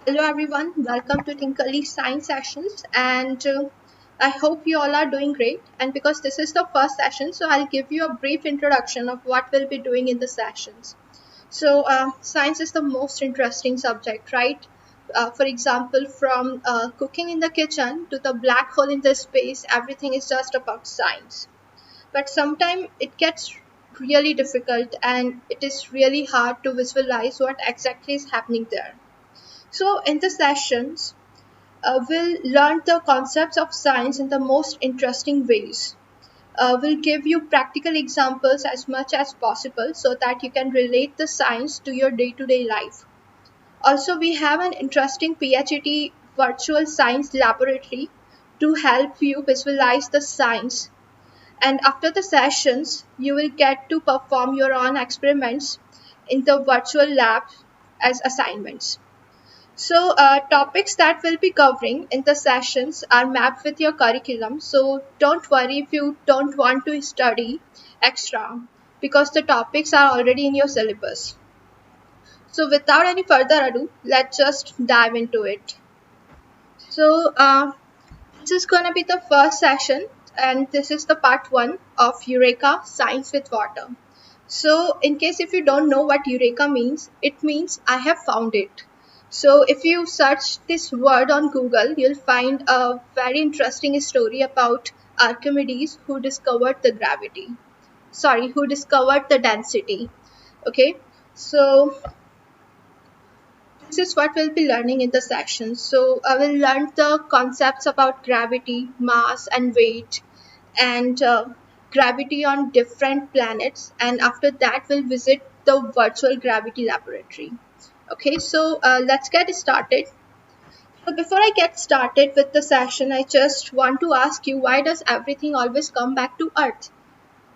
Hello everyone, welcome to Tinkerly Science Sessions and I hope you all are doing great, and because this is the first session, so I'll give you a brief introduction of what we'll be doing in the sessions. Science is the most interesting subject, right? For example, from cooking in the kitchen to the black hole in the space, everything is just about science. But sometimes it gets really difficult and it is really hard to visualize what exactly is happening there. So, in the sessions, we'll learn the concepts of science in the most interesting ways. We'll give you practical examples as much as possible so that you can relate the science to your day to day life. Also, we have an interesting PhD virtual science laboratory to help you visualize the science. And after the sessions, you will get to perform your own experiments in the virtual lab as assignments. Topics that we'll be covering in the sessions are mapped with your curriculum. So, don't worry if you don't want to study extra because the topics are already in your syllabus. So, without any further ado, let's just dive into it. So, this is going to be the first session, and this is the part one of Eureka Science with Water. So, in case if you don't know what Eureka means, it means I have found it. So, if you search this word on Google, you'll find a very interesting story about Archimedes who discovered the gravity. Sorry, who discovered the density. Okay, so this is what we'll be learning in the section. So, I will learn the concepts about gravity, mass, and weight, and gravity on different planets, and after that we'll visit the virtual gravity laboratory. Okay, so let's get started. So before I get started with the session, I just want to ask you, why does everything always come back to earth?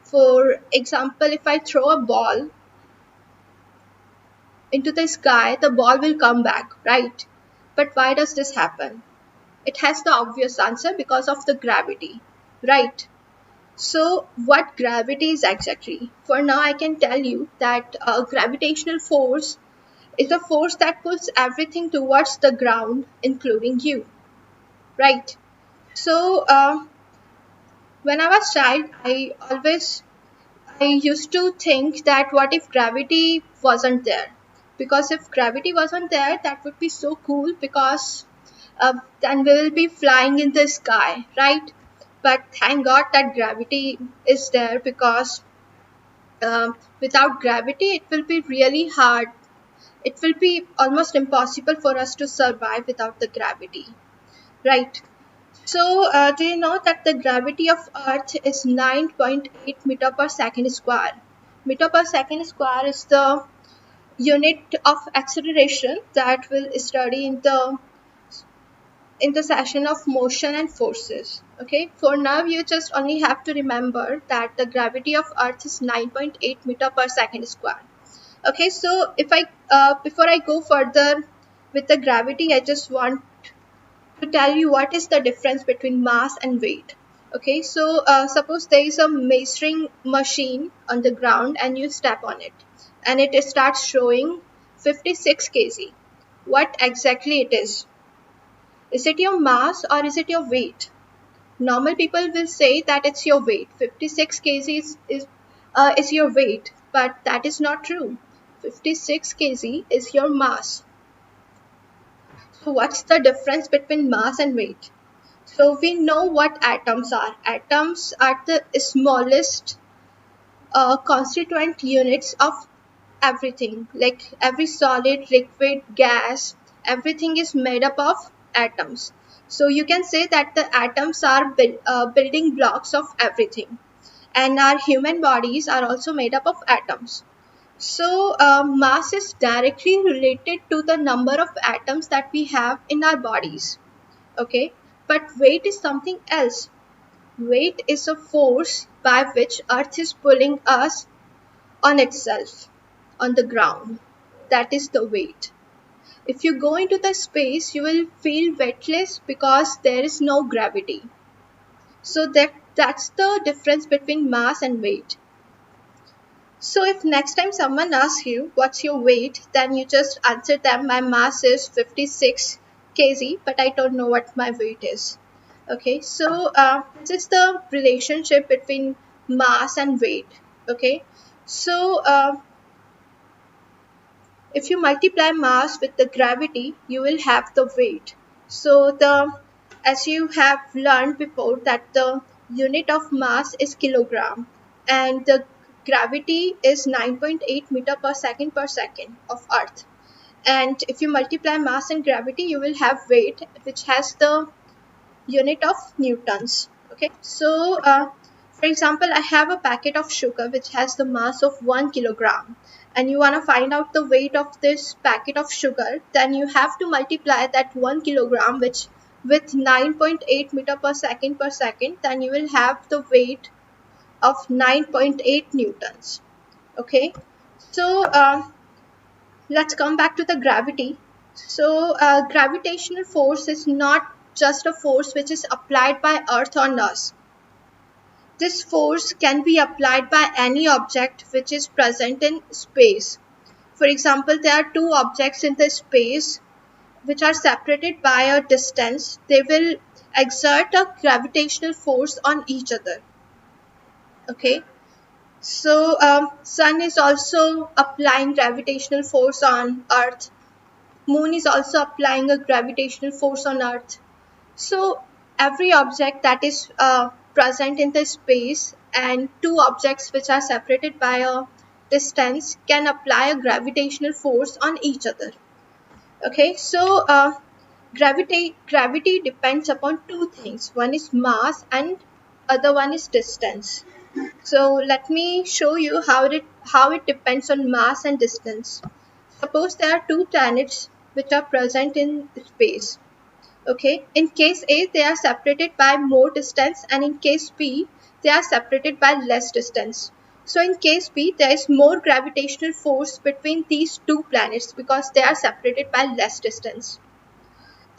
For example, if I throw a ball into the sky, the ball will come back, right? But why does this happen? It has the obvious answer: because of the gravity, right? So, what gravity is exactly? For now, I can tell you that a gravitational force is a force that pulls everything towards the ground, including you, right? So, when I was child, I used to think that what if gravity wasn't there? Because if gravity wasn't there, that would be so cool because then we will be flying in the sky, right? But thank God that gravity is there because without gravity, it will be really hard. It will be almost impossible for us to survive without the gravity, right? So, do you know that the gravity of Earth is 9.8 meter per second square? Meter per second square is the unit of acceleration that we'll study in the session of motion and forces. Okay, for now you just only have to remember that the gravity of Earth is 9.8 meter per second square. Okay, so if I before I go further with the gravity, I just want to tell you what is the difference between mass and weight. Okay, so suppose there is a measuring machine on the ground and you step on it and it starts showing 56 kg. What exactly it is? Is it your mass or is it your weight? Normal people will say that it's your weight. 56 kg is your weight, but that is not true. 56 kg is your mass. So what's the difference between mass and weight? So we know what atoms are. Atoms are the smallest constituent units of everything. Like every solid, liquid, gas, everything is made up of atoms. So you can say that the atoms are building blocks of everything. And our human bodies are also made up of atoms. So mass is directly related to the number of atoms that we have in our bodies. Okay, but weight is something else. Weight is a force by which Earth is pulling us on itself, on the ground. That is the weight. If you go into the space, you will feel weightless because there is no gravity. So that's the difference between mass and weight. So if next time someone asks you what's your weight, then you just answer them, my mass is 56 kg, but I don't know what my weight is. Okay, so this is the relationship between mass and weight. Okay, so if you multiply mass with the gravity, you will have the weight. So as you have learned before, that the unit of mass is kilogram, and the gravity is 9.8 meter per second of Earth. And if you multiply mass and gravity, you will have weight, which has the unit of newtons. Okay, so for example, I have a packet of sugar which has the mass of 1 kilogram, and you want to find out the weight of this packet of sugar, then you have to multiply that 1 kilogram which with 9.8 meter per second, then you will have the weight of 9.8 newtons. Okay, so let's come back to the gravity. So gravitational force is not just a force which is applied by Earth on us. This force can be applied by any object which is present in space. For example, there are two objects in the space which are separated by a distance. They will exert a gravitational force on each other. Okay, so sun is also applying gravitational force on Earth. Moon is also applying a gravitational force on Earth. So every object that is present in the space and two objects which are separated by a distance can apply a gravitational force on each other. Okay, so gravity depends upon two things. One is mass and other one is distance. So let me show you how it depends on mass and distance. Suppose there are two planets which are present in space. Okay, in case A, they are separated by more distance, and in case B, they are separated by less distance. So in case B, there is more gravitational force between these two planets because they are separated by less distance.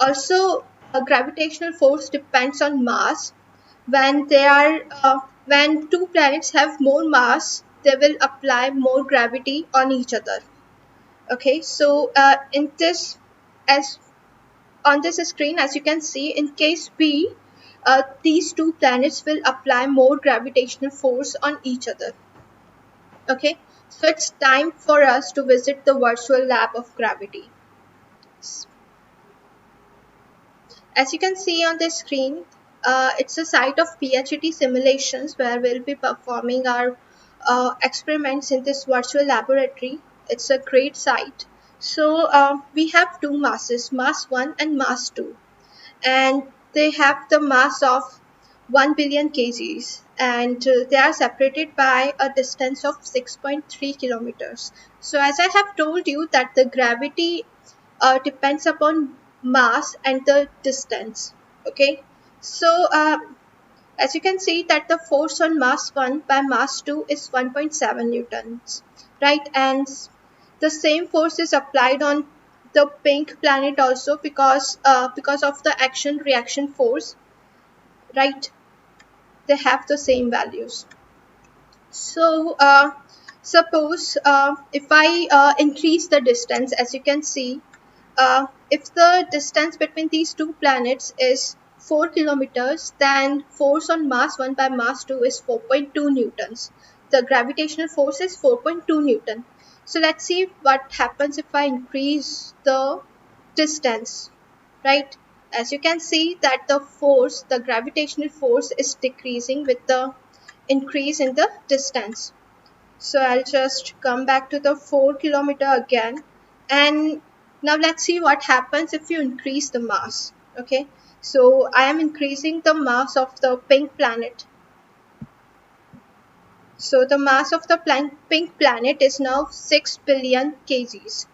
Also, a gravitational force depends on mass. When two planets have more mass, they will apply more gravity on each other. Okay, so in this as on this screen, as you can see, in case B, these two planets will apply more gravitational force on each other. Okay, so it's time for us to visit the virtual lab of gravity. As you can see on the screen, it's a site of PhD simulations where we'll be performing our experiments in this virtual laboratory. It's a great site. So we have two masses, mass 1 and mass 2. And they have the mass of 1 billion kgs, and they are separated by a distance of 6.3 kilometers. So as I have told you that the gravity depends upon mass and the distance. Okay, so as you can see that the force on mass 1 by mass 2 is 1.7 newtons, right? And the same force is applied on the pink planet also because of the action reaction force, right? They have the same values. So suppose if I increase the distance, as you can see, if the distance between these two planets is 4 kilometers, then force on mass 1 by mass 2 is 4.2 newtons. The gravitational force is 4.2 newton. So let's see what happens if I increase the distance, right? As you can see that the gravitational force is decreasing with the increase in the distance. So I'll just come back to the 4 kilometer again, and now let's see what happens if you increase the mass. Okay, so I am increasing the mass of the pink planet. So the mass of the pink planet is now 6 billion kgs,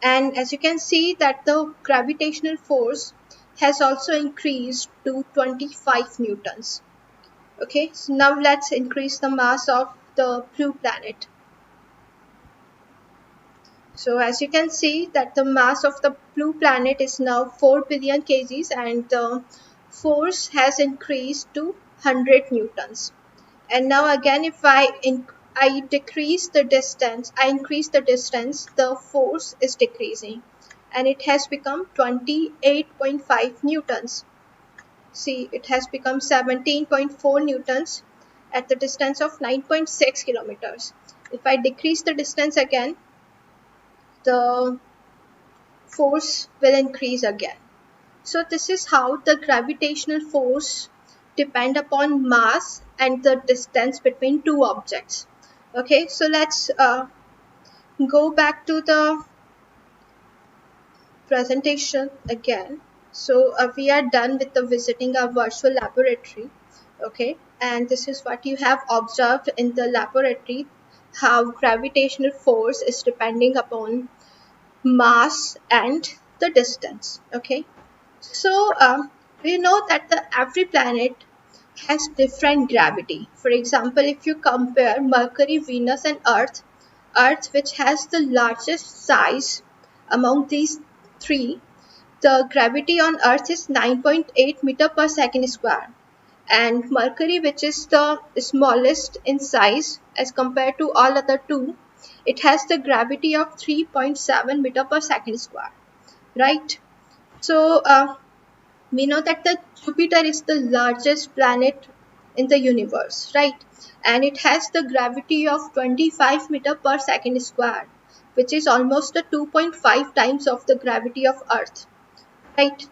and as you can see that the gravitational force has also increased to 25 newtons. Okay, so now let's increase the mass of the blue planet. So as you can see that the mass of the blue planet is now 4 billion kgs, and the force has increased to 100 newtons. And now again, if I I decrease the distance, I increase the distance, the force is decreasing, and it has become 28.5 newtons. See, it has become 17.4 newtons at the distance of 9.6 kilometers. If I decrease the distance again, the force will increase again. So this is how the gravitational force depend upon mass and the distance between two objects. Okay, so let's go back to the presentation again. So we are done with the visiting a virtual laboratory. Okay, and this is what you have observed in the laboratory, how gravitational force is depending upon mass and the distance. Okay, so we know that every planet has different gravity. For example, if you compare Mercury, Venus and Earth, which has the largest size among these three, the gravity on Earth is 9.8 meter per second square. And Mercury, which is the smallest in size as compared to all other two, it has the gravity of 3.7 meter per second square, right? So we know that the Jupiter is the largest planet in the universe, right? And it has the gravity of 25 meter per second square, which is almost the 2.5 times of the gravity of Earth, right?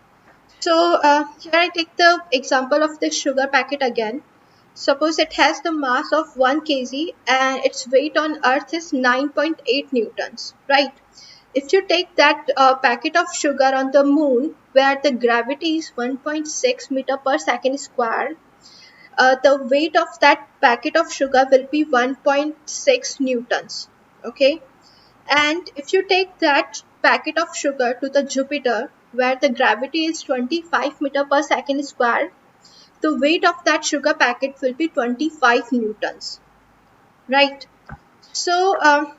So here I take the example of the sugar packet again. Suppose it has the mass of 1 kg and its weight on Earth is 9.8 newtons, right? If you take that packet of sugar on the moon, where the gravity is 1.6 meter per second square, the weight of that packet of sugar will be 1.6 newtons. Okay, and if you take that packet of sugar to the Jupiter, where the gravity is 25 meter per second square, the weight of that sugar packet will be 25 newtons, right? So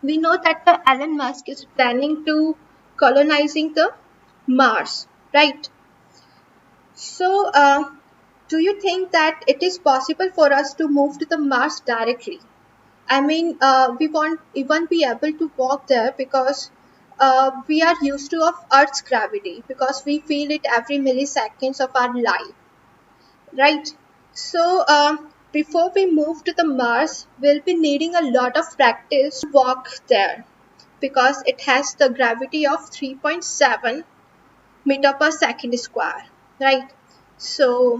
we know that the Elon Musk is planning to colonizing the Mars, right? So do you think that it is possible for us to move to the Mars directly? I mean, we won't even be able to walk there because we are used to of Earth's gravity, because we feel it every milliseconds of our life, right? So before we move to the Mars, we'll be needing a lot of practice to walk there, because it has the gravity of 3.7 meter per second square, right? So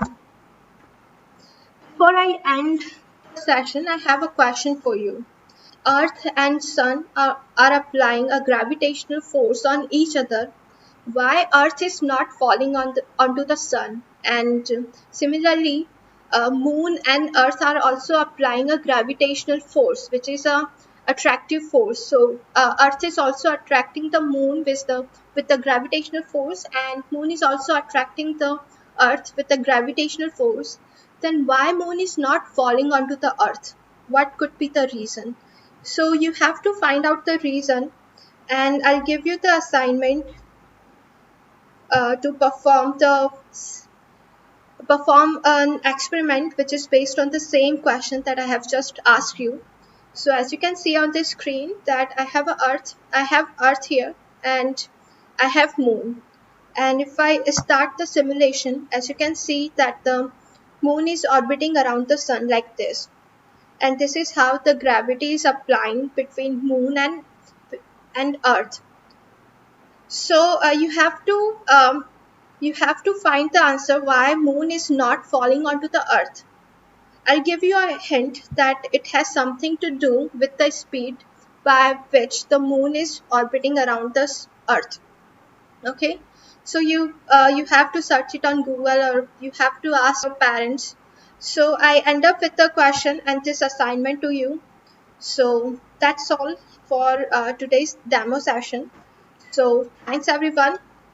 before I end the session, I have a question for you. Earth and Sun are applying a gravitational force on each other. Why Earth is not falling onto the Sun? And similarly, Moon and Earth are also applying a gravitational force, which is a attractive force. So Earth is also attracting the Moon with the gravitational force, and Moon is also attracting the Earth with the gravitational force. Then why Moon is not falling onto the Earth? What could be the reason? So you have to find out the reason, and I'll give you the assignment to perform an experiment which is based on the same question that I have just asked you. So as you can see on the screen that I have Earth here, and I have Moon. And if I start the simulation, as you can see that the Moon is orbiting around the Sun like this. And this is how the gravity is applying between Moon and Earth. So you have to find the answer why Moon is not falling onto the Earth. I'll give you a hint that it has something to do with the speed by which the Moon is orbiting around the Earth. Okay, so you have to search it on Google, or you have to ask your parents. So I end up with the question and this assignment to you. So that's all for today's demo session. So thanks everyone.